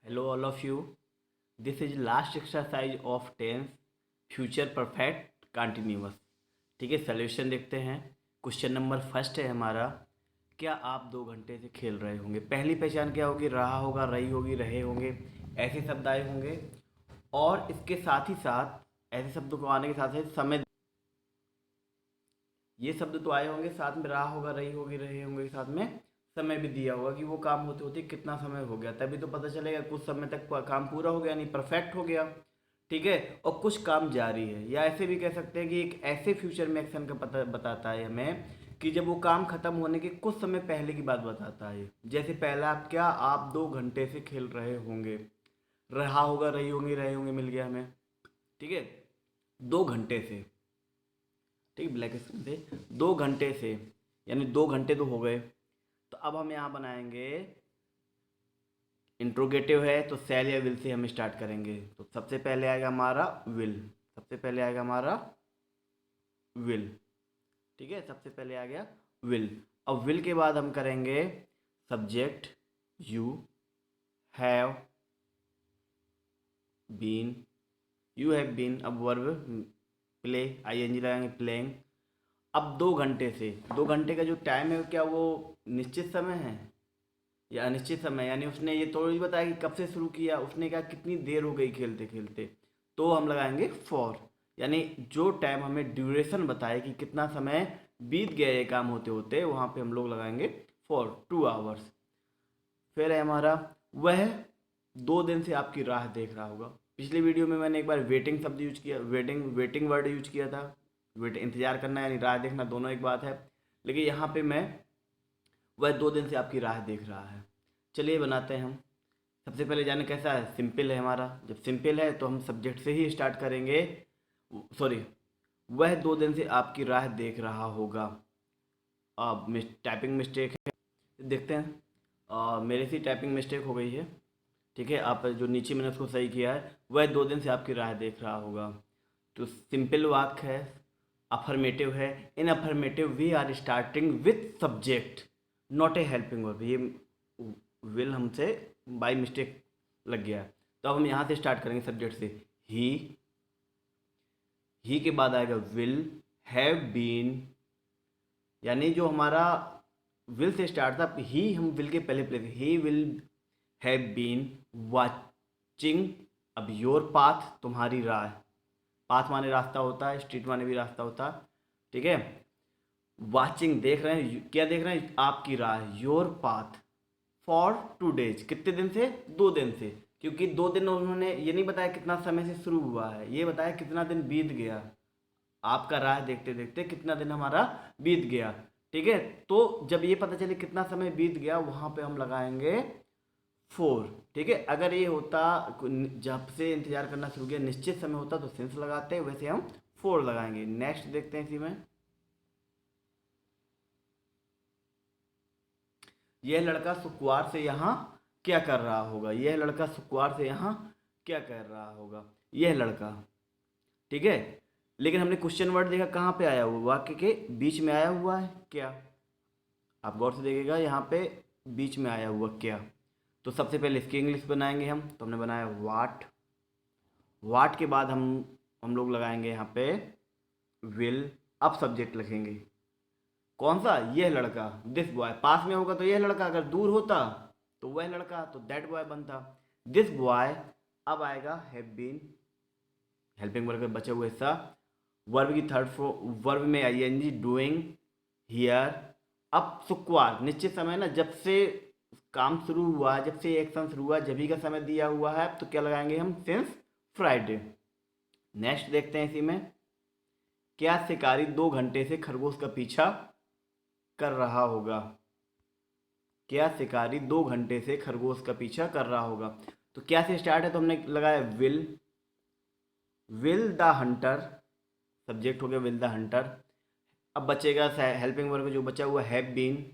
Hello all of you. This is last exercise of tense future perfect continuous. ठीक है, solution देखते हैं। Question number first है हमारा, क्या आप 2 घंटे से खेल रहे होंगे। पहली पहचान क्या होगी, रहा होगा, रही होगी, रहे होंगे, ऐसे शब्द आए होंगे। और इसके साथ ही साथ ऐसे शब्दों को आने के साथ साथ समय, ये शब्द तो आए होंगे, साथ में रहा होगा, रही होगी, रहे होंगे के साथ में समय भी दिया होगा कि वो काम होते होते कितना समय हो गया, तभी तो पता चलेगा कुछ समय तक काम पूरा हो गया, यानी परफेक्ट हो गया। ठीक है, और कुछ काम जारी है, या ऐसे भी कह सकते हैं कि एक ऐसे फ्यूचर में एक्शन का पता बताता है हमें कि जब वो काम खत्म होने के कुछ समय पहले की बात बताता है। जैसे पहला, क्या आप 2 घंटे से खेल रहे होंगे, रहा होगा, रही होंगी, रहे होंगे मिल गया हमें। ठीक है, 2 घंटे से, ठीक, ब्लैक स्क्रीन से 2 घंटे से, यानी 2 घंटे तो हो गए। तो अब हम यहाँ बनाएंगे, इंट्रोगेटिव है तो सेल या विल से हम स्टार्ट करेंगे। तो सबसे पहले आएगा हमारा विल, सबसे पहले आएगा हमारा विल। ठीक है, सबसे पहले आ गया विल। अब विल के बाद हम करेंगे subject you have been, you have been. अब वर्ब प्ले, आईएनजी लगाएंगे, प्लेइंग। अब 2 घंटे से, 2 घंटे का जो टाइम है क्या वो निश्चित समय है या अनिश्चित समय, यानी उसने ये तो ही बताया कि कब से शुरू किया, उसने कहा कितनी देर हो गई खेलते खेलते, तो हम लगाएंगे फॉर, यानी जो टाइम हमें ड्यूरेशन बताए कि कितना समय बीत गया ये काम होते होते, वहाँ पे हम लोग लगाएंगे फॉर 2 आवर्स। फिर है हमारा, वह 2 दिन से आपकी राह देख रहा होगा। पिछली वीडियो में मैंने एक बार वेटिंग शब्द यूज किया, वेटिंग वर्ड यूज किया था। वेट इंतजार करना यानी राह देखना, दोनों एक बात है, लेकिन यहाँ पे मैं वह 2 दिन से आपकी राह देख रहा है। चलिए बनाते हैं हम। सबसे पहले जाने कैसा है, सिंपल है हमारा। जब सिंपल है तो हम सब्जेक्ट से ही स्टार्ट करेंगे। सॉरी, वह 2 दिन से आपकी राह देख रहा होगा। अब टाइपिंग मिस्टेक है, देखते हैं। मेरे से टाइपिंग मिस्टेक हो गई है। ठीक है, आप जो नीचे मैंने उसको सही किया है, वह 2 दिन से आपकी राह देख रहा होगा। तो सिंपल वाक्य है, अफर्मेटिव है। In affirmative we are starting with subject, not a helping verb. ये विल हमसे बाय मिस्टेक लग गया। तो अब हम यहाँ से स्टार्ट करेंगे सब्जेक्ट से। ही के बाद आएगा विल हैव बीन, यानी जो हमारा विल से स्टार्ट था, ही हम विल के पहले place, he will have been watching. अब योर पाथ, तुम्हारी राह, पाथ माने रास्ता होता है, स्ट्रीट माने भी रास्ता होता है। ठीक है, वाचिंग देख रहे हैं, क्या देख रहे हैं, आपकी राह, योर पाथ फॉर 2 डेज, कितने दिन से, 2 दिन से, क्योंकि 2 दिन उन्होंने ये नहीं बताया कितना समय से शुरू हुआ है, ये बताया कितना दिन बीत गया, आपका राह देखते देखते कितना दिन हमारा बीत गया। ठीक है, तो जब ये पता चले कितना समय बीत गया, वहां पे हम लगाएंगे फोर। ठीक है, अगर ये होता जब से इंतजार करना शुरू किया निश्चित समय होता तो सिंस लगाते, वैसे हम फोर लगाएंगे। नेक्स्ट देखते हैं इसी में, यह लड़का शुक्रवार से यहाँ क्या कर रहा होगा, यह लड़का शुक्रवार से यहाँ क्या कर रहा होगा, यह लड़का। ठीक है, लेकिन हमने क्वेश्चन वर्ड देखा कहाँ पे आया हुआ, वाक्य के बीच में आया हुआ है क्या, आप गौर से देखिएगा, यहाँ पे बीच में आया हुआ क्या। तो सबसे पहले इसकी इंग्लिश बनाएंगे हम, तो हमने बनाया वाट। वाट के बाद हम लोग लगाएंगे यहाँ पे विल। अब सब्जेक्ट लिखेंगे कौन सा, यह लड़का, दिस बॉय। पास में होगा तो यह लड़का, अगर दूर होता तो वह लड़का, तो दैट बॉय बनता, दिस बॉय। अब आएगा हैव बीन, हेल्पिंग वर्ब का बचा हुआ हिस्सा। वर्ब की थर्ड वर्ब में आईएनजी, डूइंग, हियर। अब शुक्रवार निश्चित समय ना, जब से काम शुरू हुआ, जब से एक्शन शुरू हुआ, जब ही का समय दिया हुआ है, तो क्या लगाएंगे हम, सिंस फ्राइडे। नेक्स्ट देखते हैं इसी में, क्या शिकारी 2 घंटे से खरगोश का पीछा कर रहा होगा, क्या शिकारी 2 घंटे से खरगोश का पीछा कर रहा होगा। तो क्या से स्टार्ट है, तो हमने लगाया will, will the Hunter, subject हो गया विल द हंटर। अब बचेगा हेल्पिंग वर्ब जो बचा हुआ हैव बीन।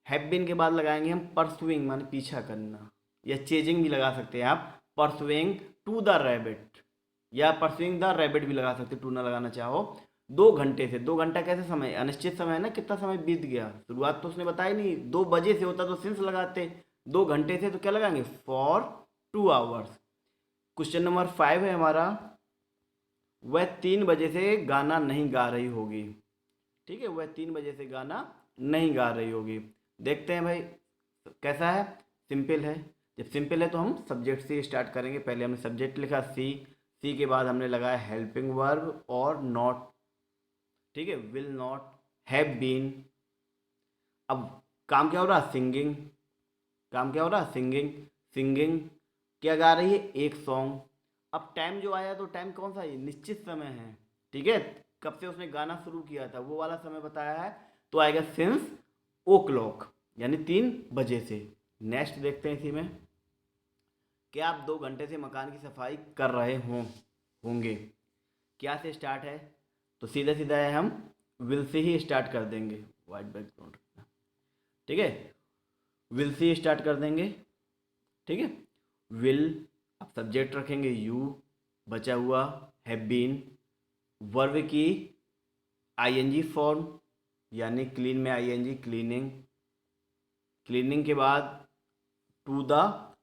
हैव बीन के बाद लगाएंगे हम परसुइंग, माने पीछा करना, या चेजिंग भी लगा सकते हैं आप, परसुइंग टू द रैबिट, या परसुइंग द रैबिट भी लगा सकते, टू ना लगाना चाहो। 2 घंटे से, 2 घंटा कैसे समय, अनिश्चित समय है ना, कितना समय बीत गया, शुरुआत तो उसने बताई नहीं, 2 बजे से होता तो सिंस लगाते, 2 घंटे से तो क्या लगाएंगे फॉर 2 आवर्स। क्वेश्चन नंबर 5 है हमारा, वह 3 बजे से गाना नहीं गा रही होगी। ठीक है, वह 3 बजे से गाना नहीं गा रही होगी। देखते हैं भाई कैसा है, सिंपल है। जब सिंपल है तो हम सब्जेक्ट से स्टार्ट करेंगे। पहले हमने सब्जेक्ट लिखा सी के बाद हमने लगाया हेल्पिंग वर्ब और नॉट। ठीक है, विल नॉट, हैव बीन। अब काम क्या हो रहा है, सिंगिंग। काम क्या हो रहा है, सिंगिंग। सिंगिंग क्या गा रही है, एक सॉन्ग। अब टाइम जो आया तो टाइम कौन सा है, निश्चित समय है। ठीक है, कब से उसने गाना शुरू किया था वो वाला समय बताया है, तो आएगा सिंस ओ क्लॉक, यानी 3 बजे से। नेक्स्ट देखते हैं इसी में, क्या आप 2 घंटे से मकान की सफाई कर रहे होंगे। क्या से स्टार्ट है, तो सीधा सीधा है, हम विल से ही स्टार्ट कर देंगे। वाइट बैकग्राउंड, ठीक है, विल से ही स्टार्ट कर देंगे। ठीक है, विल, अब सब्जेक्ट रखेंगे यू, बचा हुआ हैव बीन, वर्ब की आईएनजी फॉर्म, यानी क्लीन में आईएनजी क्लीनिंग। क्लीनिंग के बाद टू द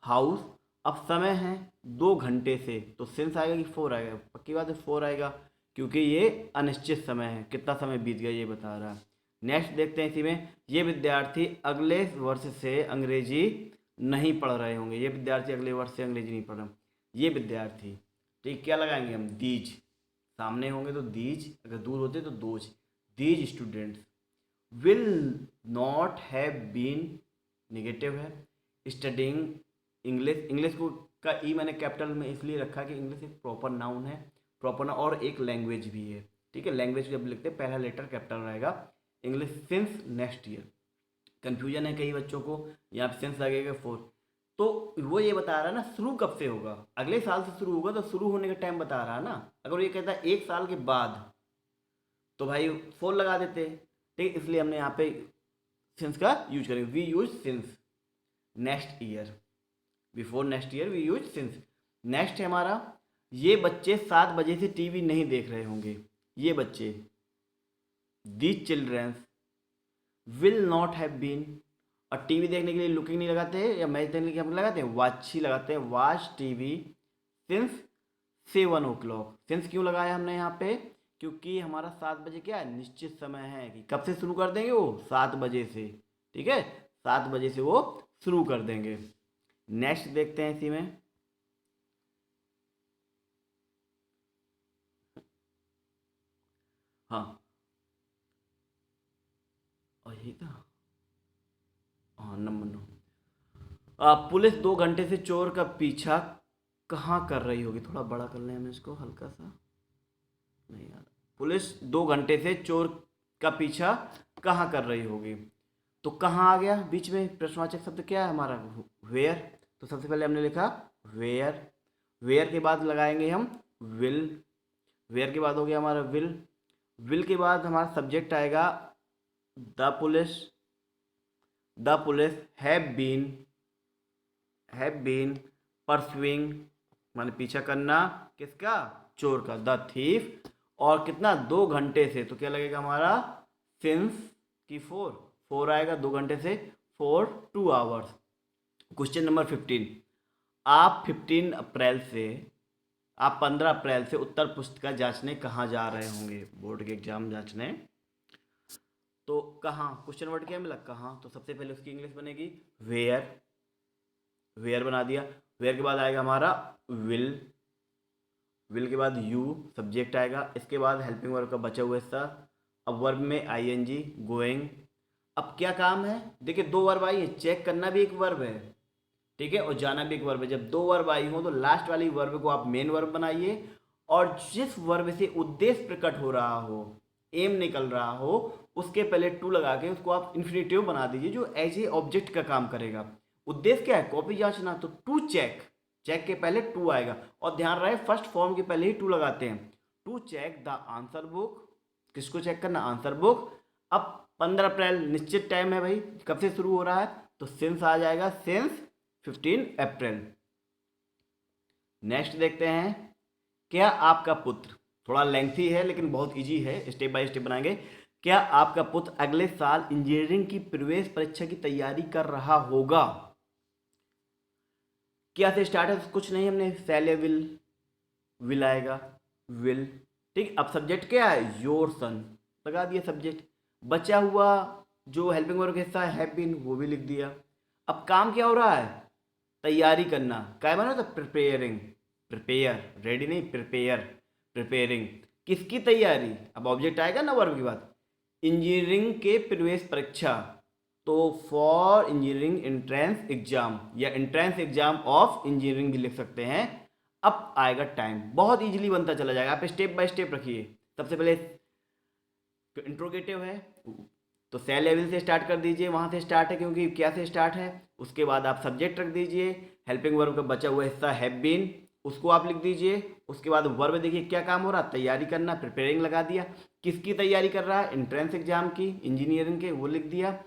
हाउस। अब समय है 2 घंटे से, तो सिंस आएगा कि 4 आएगा, पक्की बात है 4 आएगा, क्योंकि ये अनिश्चित समय है, कितना समय बीत गया ये बता रहा है। नेक्स्ट देखते हैं इसी में, ये विद्यार्थी अगले वर्ष से अंग्रेजी नहीं पढ़ रहे होंगे। ये विद्यार्थी अगले वर्ष से अंग्रेजी नहीं पढ़ रहे, ये विद्यार्थी। ठीक, क्या लगाएंगे हम, दीज। सामने होंगे तो दीज, अगर दूर होते तो those. These students will not have been, negative है, स्टडिंग इंग्लिश। इंग्लिश को का ई मैंने कैपिटल में इसलिए रखा कि इंग्लिश एक प्रॉपर नाउन है, प्रॉपर नाउन और एक लैंग्वेज भी है। ठीक है, लैंग्वेज जब लिखते हैं पहला लेटर कैपिटल रहेगा। English since next year, confusion है कई बच्चों को, यहाँ पे सेंस लगेगा 4। तो वो ये बता रहा है ना शुरू कब से होगा, अगले साल से शुरू होगा, तो शुरू होने का टाइम बता रहा है ना। अगर ये कहता है 1 साल के बाद, तो भाई 4 लगा देते। ठीक, इसलिए हमने यहाँ पे सिंस का यूज करेंगे, we use since next year, before next year we use since. Next है हमारा, ये बच्चे 7 बजे से टीवी नहीं देख रहे होंगे। ये बच्चे, these childrens will not have been. और टीवी देखने के लिए लुकिंग नहीं लगाते हैं, या मैच देखने के लिए हम लगाते हैं वॉच ही लगाते हैं, watch TV since 7 o'clock। Since क्यों लगाया हमने यहाँ पे, क्योंकि हमारा 7 बजे क्या है, निश्चित समय है कि कब से शुरू कर देंगे वो, 7 बजे से। ठीक है, 7 बजे से वो शुरू कर देंगे। नेक्स्ट देखते हैं इसी में, हाँ और यही था, हाँ नंबर 9। पुलिस 2 घंटे से चोर का पीछा कहाँ कर रही होगी। थोड़ा बड़ा कर लें हम इसको हल्का सा, नहीं यार। पुलिस 2 घंटे से चोर का पीछा कहाँ कर रही होगी, तो कहाँ आ गया बीच में, प्रश्नवाचक शब्द क्या है हमारा, वेयर। तो सबसे पहले हमने लिखा वेयर। वेयर के बाद लगाएंगे हम विल। वेयर के बाद हो गया हमारा विल। विल के बाद हमारा सब्जेक्ट आएगा the police. The police have been pursuing, माने पीछा करना किसका, चोर का, द थीफ। और कितना, 2 घंटे से, तो क्या लगेगा हमारा, सिंस की 4 आएगा, 2 घंटे से, फॉर 2 आवर्स। क्वेश्चन नंबर 15, आप 15 अप्रैल से उत्तर पुस्तिका जांचने कहाँ जा रहे होंगे, बोर्ड के एग्जाम जांचने। तो कहाँ, क्वेश्चन वर्ड क्या मिला, कहाँ, तो सबसे पहले उसकी इंग्लिश बनेगी वेयर। वेयर बना दिया। वेयर के बाद आएगा हमारा विल। विल के बाद यू, सब्जेक्ट आएगा। इसके बाद हेल्पिंग वर्ब का बचा हुआ हिस्सा। अब वर्ब में आईएनजी गोइंग। अब क्या काम है, देखिए 2 वर्ब आई है, चेक करना भी एक वर्ब है, ठीक है, और जाना भी एक वर्ब है। जब 2 वर्ब आई हो तो लास्ट वाली वर्ब को आप मेन वर्ब बनाइए, और जिस वर्ब से उद्देश्य प्रकट हो रहा हो, एम निकल रहा हो, उसके पहले टू लगा के उसको आप इन्फिनेटिव बना दीजिए, जो एज ए ऑब्जेक्ट का काम करेगा। उद्देश्य क्या है, कॉपी जांचना, तो टू चेक, चेक के पहले टू आएगा। और ध्यान रहे फर्स्ट फॉर्म के पहले ही टू लगाते हैं। To check the answer book, किसको चेक करना, आंसर बुक। अब 15 अप्रैल निश्चित टाइम है भाई, कब से शुरू हो रहा है, तो सिंस आ जाएगा, सिंस 15 अप्रैल। नेक्स्ट देखते हैं, क्या आपका पुत्र, थोड़ा लेंथी है लेकिन बहुत इजी है, स्टेप बाय स्टेप बनाएंगे। क्या आपका पुत्र अगले साल इंजीनियरिंग की प्रवेश परीक्षा की तैयारी कर रहा होगा। क्या से स्टार्ट है तो कुछ नहीं, हमने शैल या विल आएगा, विल। ठीक, अब सब्जेक्ट क्या है, योर सन, लगा दिया सब्जेक्ट। बचा हुआ जो हेल्पिंग वर्ब का हिस्सा है, हैव बीन, वो भी लिख दिया। अब काम क्या हो रहा है, तैयारी करना। क्या बना था, प्रिपेयरिंग, प्रिपेयर, रेडी नहीं, प्रिपेयर, प्रिपेयरिंग। किसकी तैयारी, अब ऑब्जेक्ट आएगा ना वर्ब के बाद, इंजीनियरिंग के प्रवेश परीक्षा, तो फॉर इंजीनियरिंग एंट्रेंस एग्जाम, या एंट्रेंस एग्जाम ऑफ इंजीनियरिंग भी लिख सकते हैं। अब आएगा टाइम, बहुत इजीली बनता चला जाएगा, आप स्टेप बाय स्टेप रखिए। सबसे पहले इंट्रोगेटिव है तो सेल लेवल से स्टार्ट कर दीजिए, वहाँ से स्टार्ट है क्योंकि क्या से स्टार्ट है। उसके बाद आप सब्जेक्ट रख दीजिए, हेल्पिंग वर्ब का बचा हुआ हिस्सा हैव बीन, उसको आप लिख दीजिए। उसके बाद वर्ब देखिए क्या काम हो रहा, तैयारी करना, प्रिपेयरिंग लगा दिया। किसकी तैयारी कर रहा है, एंट्रेंस एग्जाम की, इंजीनियरिंग के, वो लिख दिया।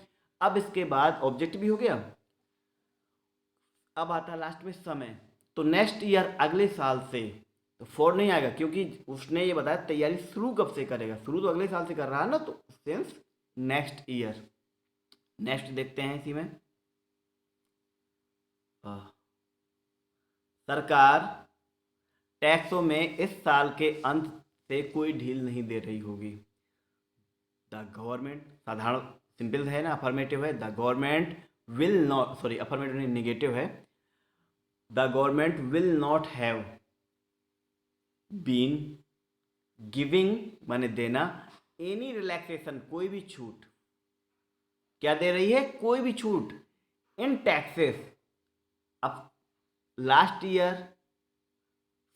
अब इसके बाद ऑब्जेक्ट भी हो गया। अब आता है लास्ट में समय, तो नेक्स्ट ईयर, अगले साल से, तो फॉर नहीं आएगा क्योंकि उसने ये बताया तैयारी शुरू कब से करेगा, शुरू तो अगले साल से कर रहा है ना, तो सिंस नेक्स्ट ईयर। नेक्स्ट देखते हैं इसी में, सरकार टैक्सों में इस साल के अंत से कोई ढील नहीं दे रही होगी। द गवर्नमेंट, साधारण सिंपल है ना, अफर्मेटिव है, the government will not, sorry affirmative नहीं, निगेटिव है, the government will not have been giving, माने देना, एनी रिलैक्सेशन, कोई भी छूट। क्या दे रही है, कोई भी छूट, इन टैक्सेस। अब लास्ट ईयर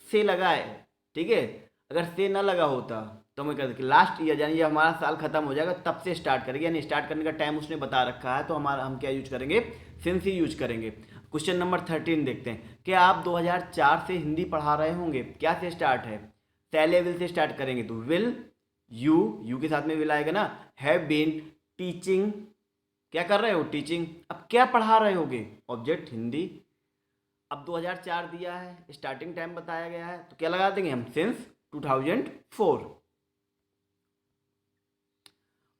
से लगा है, ठीक है, अगर से ना लगा होता तो मैं कहता कि लास्ट ईयर, यानी जब हमारा साल खत्म हो जाएगा तब से स्टार्ट करेंगे, यानी स्टार्ट करने का टाइम उसने बता रखा है, तो हमारा हम क्या यूज करेंगे, सिंस ही यूज करेंगे। क्वेश्चन नंबर 13 देखते हैं, क्या आप 2004 से हिंदी पढ़ा रहे होंगे, क्या से स्टार्ट है, पहले विल से स्टार्ट करेंगे तो विल, यू के साथ में विल आएगा ना, हैव बीन टीचिंग, क्या कर रहे हो, टीचिंग। अब क्या पढ़ा रहे होगे, ऑब्जेक्ट हिंदी। अब 2004 दिया है, स्टार्टिंग टाइम बताया गया है, तो क्या लगा देंगे हम, सिंस 2004।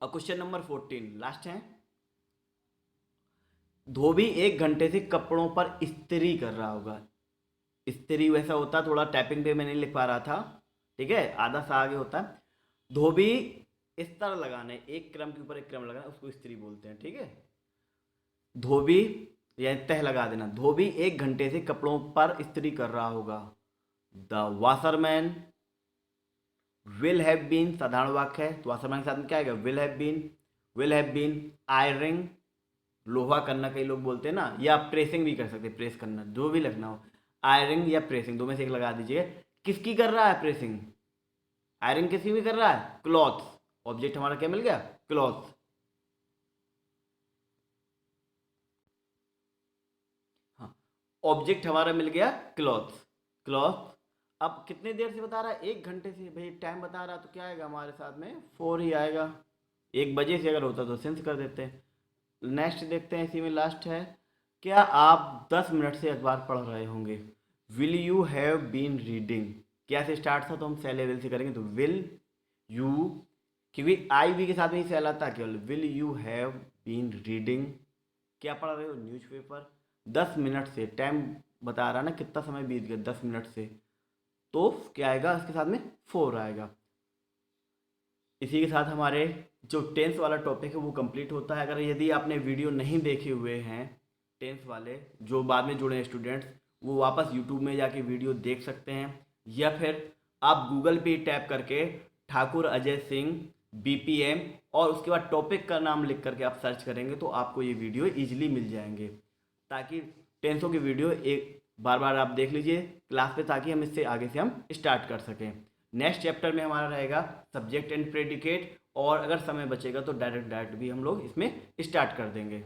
और क्वेश्चन नंबर 14 लास्ट है, धोबी 1 घंटे से कपड़ों पर इस्त्री कर रहा होगा। इस्त्री वैसा होता, थोड़ा टाइपिंग पे मैं नहीं लिख पा रहा था, ठीक है, आधा सा आगे होता है। धोबी स्तर लगाने, एक क्रम के ऊपर एक क्रम लगाना, उसको इस्त्री बोलते हैं, ठीक है। धोबी या तह लगा देना, धोबी 1 घंटे से कपड़ों पर इस्त्री कर रहा होगा। The washerman will have been, साधारण वाक्य है, तो वाशरमैन के साथ में क्या आएगा, will have been, will have been ironing, लोहा करना कई लोग बोलते हैं ना, या प्रेसिंग भी कर सकते हैं, प्रेस करना, जो भी लिखना हो, आयरिंग या प्रेसिंग, दो में से एक लगा दीजिए। किसकी कर रहा है, प्रेसिंग, आयरन किसकी भी कर रहा है, क्लॉथ। ऑब्जेक्ट हमारा क्या मिल गया, क्लॉथ। हाँ, ऑब्जेक्ट हमारा मिल गया क्लॉथ, क्लॉथ। अब कितने देर से बता रहा है, 1 घंटे से, भाई टाइम बता रहा है तो क्या आएगा हमारे साथ में, 4 ही आएगा। 1 बजे से अगर होता तो सेंस कर देते हैं। नेक्स्ट देखते हैं, इसी में लास्ट है, क्या आप 10 मिनट से अखबार पढ़ रहे होंगे, will you have been reading. क्या से स्टार्ट था तो हम सेल लेवल से करेंगे, तो विल यू, क्योंकि आई वी के साथ में ही सेल आता है केवल, will you have been reading, क्या पढ़ रहे हो, न्यूज़पेपर। 10 मिनट से, टाइम बता रहा ना कितना समय बीत गया, 10 मिनट से, तो क्या आएगा इसके साथ में, 4 आएगा। इसी के साथ हमारे जो टेंस वाला टॉपिक है वो कंप्लीट होता है। अगर यदि आपने वीडियो नहीं देखे हुए हैं टेंस वाले, जो बाद में जुड़े हैं स्टूडेंट्स, वो वापस यूट्यूब में जाके वीडियो देख सकते हैं, या फिर आप गूगल पे टैप करके ठाकुर अजय सिंह BPM और उसके बाद टॉपिक का नाम लिख करके आप सर्च करेंगे तो आपको ये वीडियो ईजिली मिल जाएंगे, ताकि टेंसों की वीडियो एक बार बार आप देख लीजिए क्लास पे, ताकि हम इससे आगे से हम स्टार्ट कर सकें। नेक्स्ट चैप्टर में हमारा रहेगा सब्जेक्ट एंड प्रेडिकेट, और अगर समय बचेगा तो डायरेक्ट भी हम लोग इसमें स्टार्ट कर देंगे।